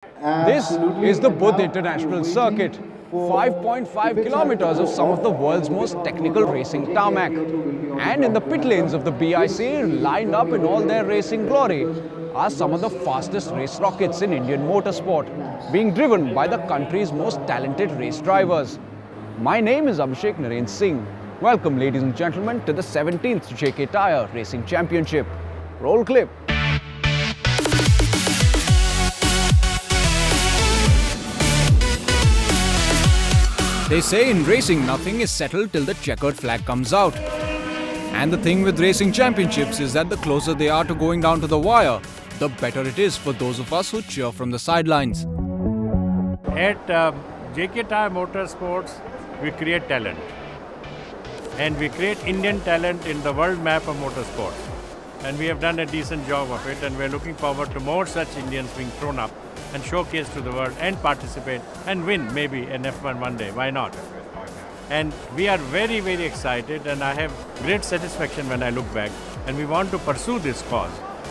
This is the Buddh International Circuit, 5.5 kilometers of some of the world's most technical racing tarmac. And in the pit lanes of the BIC, lined up in all their racing glory, are some of the fastest race rockets in Indian motorsport, being driven by the country's most talented race drivers. My name is Abhishek Naren Singh. Welcome, ladies and gentlemen, to the 17th JK Tyre Racing Championship. Roll clip. They say in racing nothing is settled till the checkered flag comes out. And the thing with racing championships is that the closer they are to going down to the wire, the better it is for those of us who cheer from the sidelines. At JK Tyre Motorsports, we create talent. And we create Indian talent in the world map of motorsport. And we have done a decent job of it, and we're looking forward to more such Indians being thrown up and showcased to the world and participate and win maybe an F1 one day. Why not? And we are very, very excited, and I have great satisfaction when I look back. And we want to pursue this cause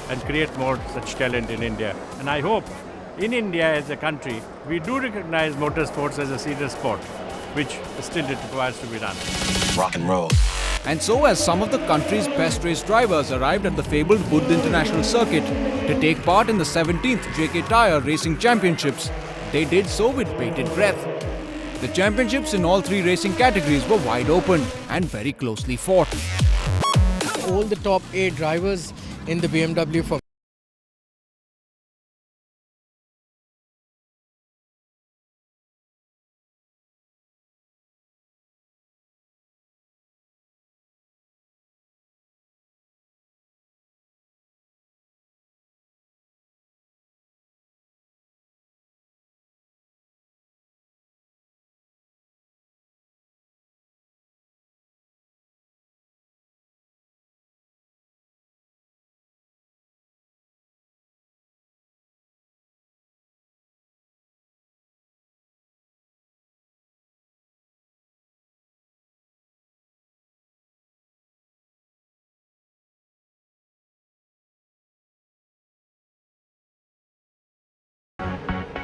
and create more such talent in India. And I hope in India as a country, we do recognize motorsports as a serious sport, which still it requires to be done. Rock and roll. And so as some of the country's best race drivers arrived at the fabled Buddh International Circuit to take part in the 17th JK Tyre Racing Championships, they did so with bated breath. The championships in all three racing categories were wide open and very closely fought. All the top 8 drivers in the BMW for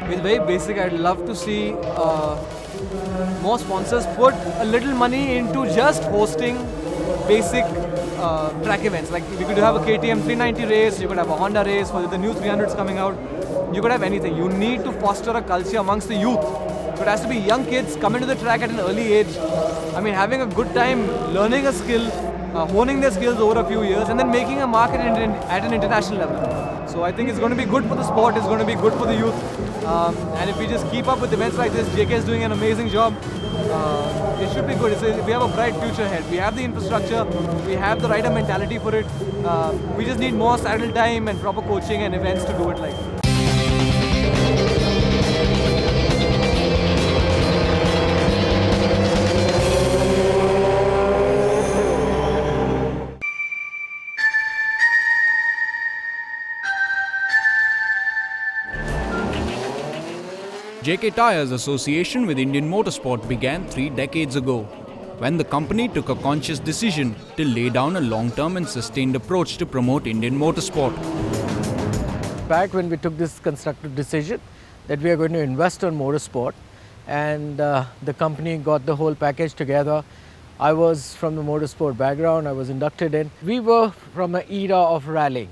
It's very basic. I'd love to see more sponsors put a little money into just hosting basic track events. Like we could have a KTM 390 race, you could have a Honda race for the new 300s coming out. You could have anything. You need to foster a culture amongst the youth. So it has to be young kids coming to the track at an early age. I mean, having a good time, learning a skill, honing their skills over a few years, and then making a market at an international level. So I think it's going to be good for the sport, it's going to be good for the youth. And if we just keep up with events like this, JK is doing an amazing job. It should be good. We have a bright future ahead. We have the infrastructure, we have the rider mentality for it. We just need more saddle time and proper coaching and events to do it like. JK Tyre's association with Indian motorsport began 3 decades ago, when the company took a conscious decision to lay down a long-term and sustained approach to promote Indian motorsport. back when we took this constructive decision that we are going to invest on motorsport, and the company got the whole package together. I was from the motorsport background, I was inducted in. We were from an era of rallying,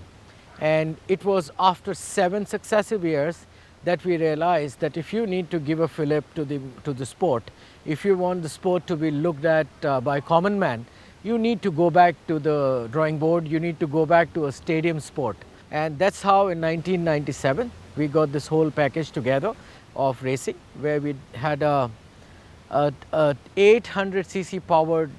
and it was after 7 successive years that we realized that if you need to give a fillip to the sport, if you want the sport to be looked at by common man, you need to go back to the drawing board, you need to go back to a stadium sport. And that's how in 1997 we got this whole package together of racing, where we had a 800cc powered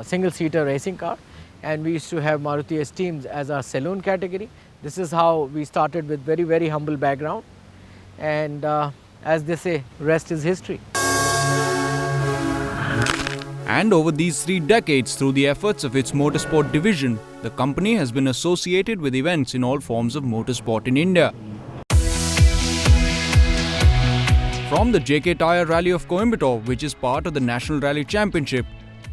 single-seater racing car, and we used to have Maruti Esteems as our saloon category. This is how we started, with very, very humble background. And as they say, rest is history. And over these 3 decades, through the efforts of its motorsport division, the company has been associated with events in all forms of motorsport in India. From the JK Tyre Rally of Coimbatore, which is part of the National Rally Championship,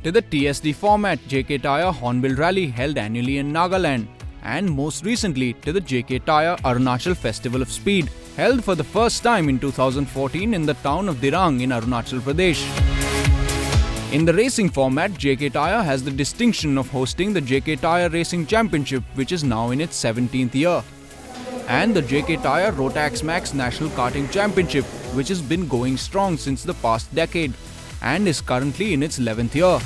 to the TSD format JK Tyre Hornbill Rally held annually in Nagaland, and most recently to the JK Tyre Arunachal Festival of Speed, held for the first time in 2014 in the town of Dirang in Arunachal Pradesh. In the racing format, JK Tyre has the distinction of hosting the JK Tyre Racing Championship, which is now in its 17th year, and the JK Tyre Rotax Max National Karting Championship, which has been going strong since the past decade and is currently in its 11th year.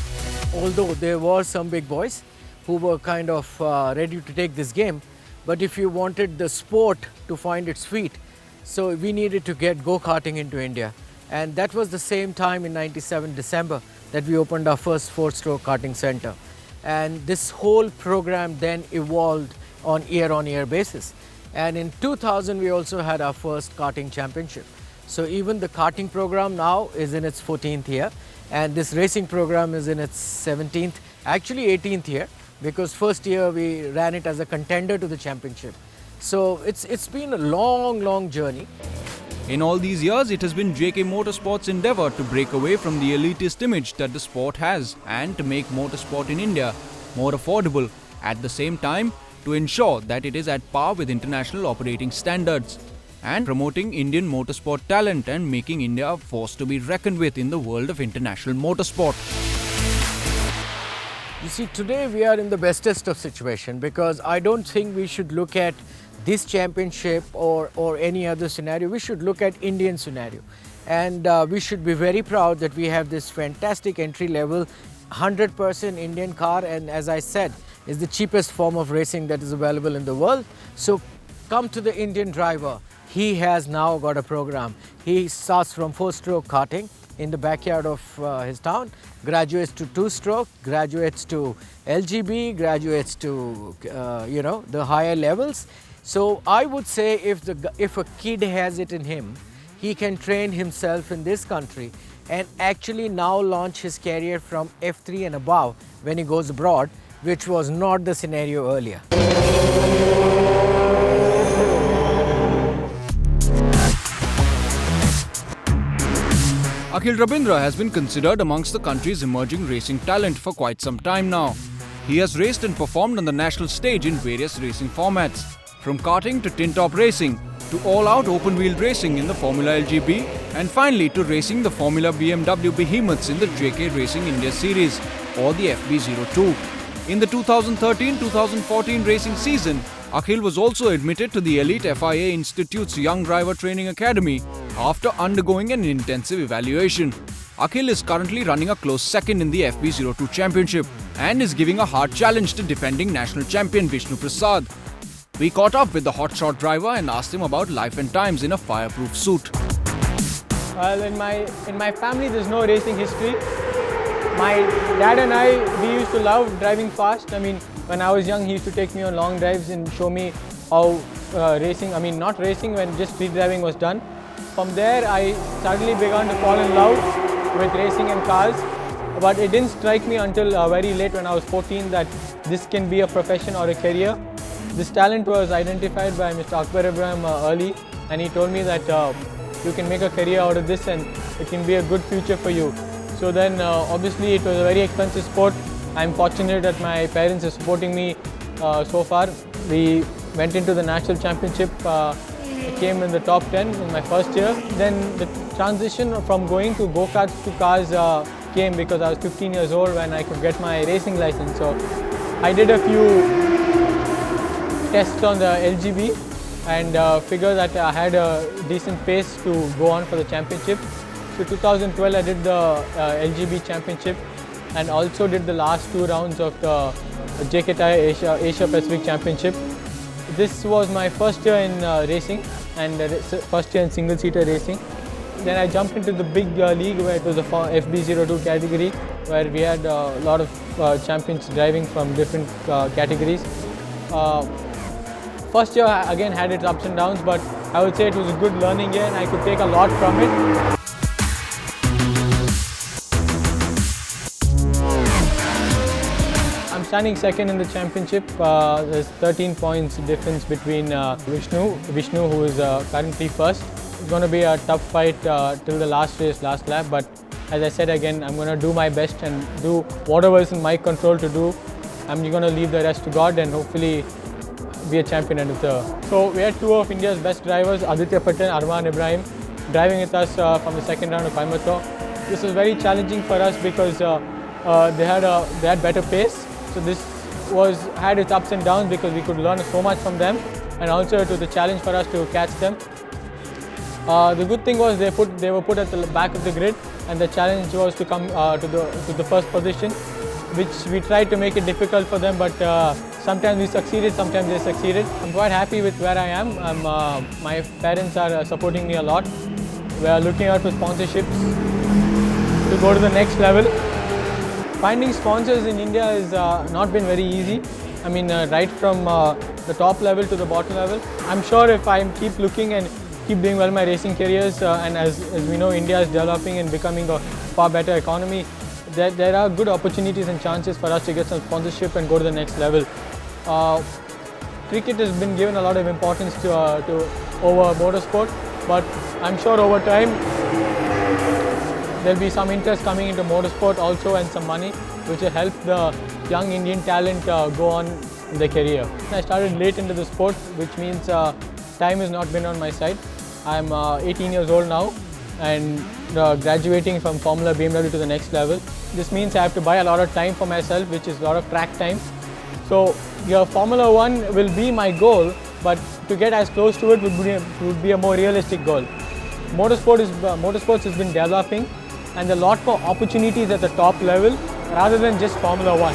Although there were some big boys who were kind of ready to take this game, but if you wanted the sport to find its feet, so we needed to get go-karting into India. And that was the same time in 97 December that we opened our first 4-stroke karting center. And this whole program then evolved on year basis. And in 2000 we also had our first karting championship. So even the karting program now is in its 14th year, and this racing program is in its 17th, actually 18th year, because first year we ran it as a contender to the championship. So it's been a long journey. In all these years, it has been JK Motorsports' endeavour to break away from the elitist image that the sport has and to make motorsport in India more affordable, at the same time to ensure that it is at par with international operating standards, and promoting Indian motorsport talent and making India a force to be reckoned with in the world of international motorsport. You see, today we are in the bestest of situation, because I don't think we should look at this championship or any other scenario. We should look at Indian scenario, and we should be very proud that we have this fantastic entry level 100% Indian car, and as I said, is the cheapest form of racing that is available in the world. So come to the Indian driver. He has now got a program. He starts from 4-stroke karting in the backyard of his town, graduates to 2-stroke, graduates to LGB, graduates to the higher levels. So I would say if a kid has it in him, he can train himself in this country and actually now launch his career from F3 and above when he goes abroad, which was not the scenario earlier. Akhil Rabindra has been considered amongst the country's emerging racing talent for quite some time now. He has raced and performed on the national stage in various racing formats, from karting to tin-top racing, to all-out open-wheeled racing in the Formula LGB, and finally to racing the Formula BMW behemoths in the JK Racing India Series, or the FB02. In the 2013-2014 racing season, Akhil was also admitted to the elite FIA Institute's Young Driver Training Academy after undergoing an intensive evaluation. Akhil is currently running a close second in the FB02 Championship and is giving a hard challenge to defending national champion Vishnu Prasad. We caught up with the hotshot driver and asked him about life and times in a fireproof suit. Well, in my family, there's no racing history. My dad and I, we used to love driving fast. I mean, when I was young, he used to take me on long drives and show me how not racing, when just street driving was done. From there, I suddenly began to fall in love with racing and cars. But it didn't strike me until very late, when I was 14, that this can be a profession or a career. This talent was identified by Mr. Akbar Ibrahim early, and he told me that you can make a career out of this and it can be a good future for you. So then obviously it was a very expensive sport. I'm fortunate that my parents are supporting me so far. We went into the national championship, I came in the top 10 in my first year. Then the transition from going to go-karts to cars came because I was 15 years old when I could get my racing license. So I did a few tests on the LGB and figured that I had a decent pace to go on for the championship. So 2012 I did the LGB championship and also did the last 2 rounds of the JK Tyre Asia Pacific Championship. This was my first year in racing and first year in single-seater racing. Then I jumped into the big league where it was the FB02 category, where we had a lot of champions driving from different categories. First year again had its ups and downs, but I would say it was a good learning year and I could take a lot from it. I'm standing second in the championship. There's 13 points difference between Vishnu, who is currently first. It's going to be a tough fight till the last race, last lap, but as I said again, I'm going to do my best and do whatever is in my control to do. I'm going to leave the rest to God, and hopefully be a champion under the. So we had two of India's best drivers, Aditya Patel and Arman Ibrahim, driving with us from the second round of Coimbatore. This was very challenging for us because they had better pace. So this had its ups and downs because we could learn so much from them, and also it was a challenge for us to catch them. The good thing was they were put at the back of the grid, and the challenge was to come to the first position, which we tried to make it difficult for them, but sometimes we succeeded, sometimes they succeeded. I'm quite happy with where I am. My parents are supporting me a lot. We are looking out for sponsorships to go to the next level. Finding sponsors in India has not been very easy. I mean, right from the top level to the bottom level. I'm sure if I keep looking and keep doing well in my racing careers, and as we know, India is developing and becoming a far better economy, there are good opportunities and chances for us to get some sponsorship and go to the next level. Cricket has been given a lot of importance to over motorsport, but I'm sure over time there'll be some interest coming into motorsport also, and some money which will help the young Indian talent go on in their career. I started late into the sport, which means time has not been on my side. I'm 18 years old now and graduating from Formula BMW to the next level. This means I have to buy a lot of time for myself, which is a lot of track time. So Formula 1 will be my goal, but to get as close to it would be a more realistic goal. Motorsports has been developing, and there are a lot more opportunities at the top level rather than just Formula 1.